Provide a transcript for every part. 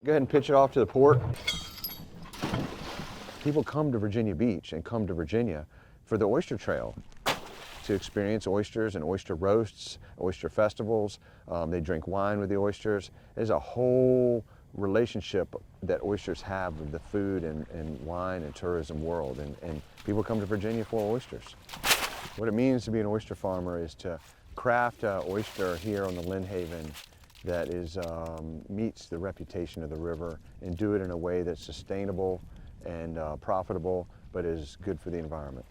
Go ahead and pitch it off to the port. People come to Virginia Beach and come to Virginia for the oyster trail to experience oysters and oyster roasts, oyster festivals. They drink wine with the oysters. There's a whole relationship that oysters have with the food and wine and tourism world, and people come to Virginia for oysters. What it means to be an oyster farmer is to craft an oyster here on the Lynnhaven that is meets the reputation of the river and do it in a way that's sustainable and profitable, but is good for the environment.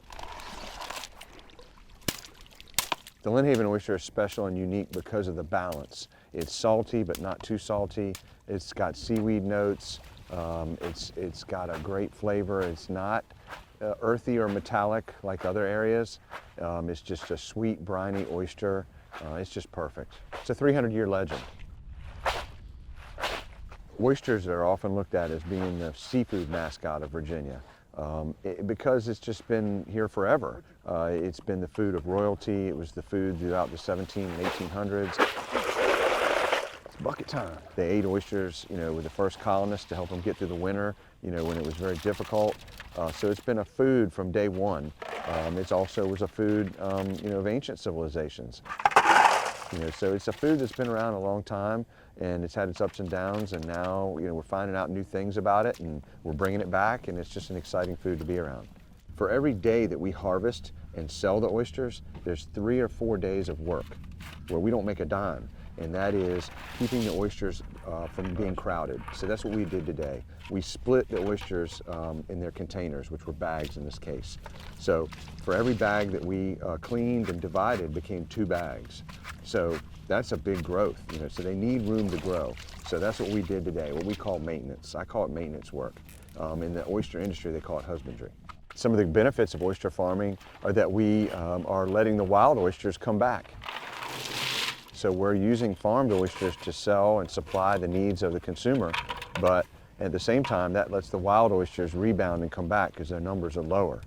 The Lynnhaven oyster is special and unique because of the balance. It's salty, but not too salty. It's got seaweed notes. It's got a great flavor. It's not earthy or metallic like other areas. It's just a sweet, briny oyster. It's just perfect. It's a 300-year legend. Oysters are often looked at as being the seafood mascot of Virginia because it's just been here forever. It's been the food of royalty. It was the food throughout the 1700s and 1800s. It's bucket time. They ate oysters, with the first colonists to help them get through the winter, when it was very difficult. So it's been a food from day one. It also was a food, of ancient civilizations. So it's a food that's been around a long time, and it's had its ups and downs, and now, we're finding out new things about it, and we're bringing it back, and it's just an exciting food to be around. For every day that we harvest and sell the oysters, there's 3 or 4 days of work where we don't make a dime, and that is keeping the oysters from being crowded. So that's what we did today. We split the oysters in their containers, which were bags in this case. So for every bag that we cleaned and divided became 2 bags. So that's a big growth, so they need room to grow. So that's what we did today, what we call maintenance. I call it maintenance work. In the oyster industry, they call it husbandry. Some of the benefits of oyster farming are that we are letting the wild oysters come back. So we're using farmed oysters to sell and supply the needs of the consumer, but at the same time, that lets the wild oysters rebound and come back because their numbers are lower.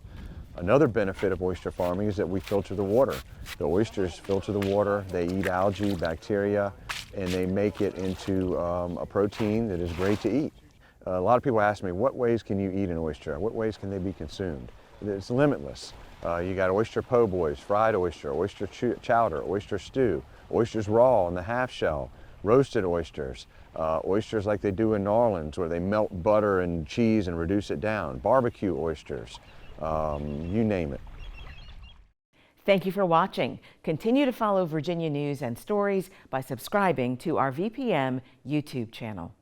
Another benefit of oyster farming is that we filter the water. The oysters filter the water, they eat algae, bacteria, and they make it into a protein that is great to eat. A lot of people ask me, what ways can you eat an oyster? What ways can they be consumed? It's limitless. You got oyster po' boys, fried oyster, oyster chowder, oyster stew, oysters raw in the half shell, roasted oysters, oysters like they do in New Orleans where they melt butter and cheese and reduce it down, barbecue oysters, you name it. Thank you for watching. Continue to follow Virginia News and Stories by subscribing to our VPM YouTube channel.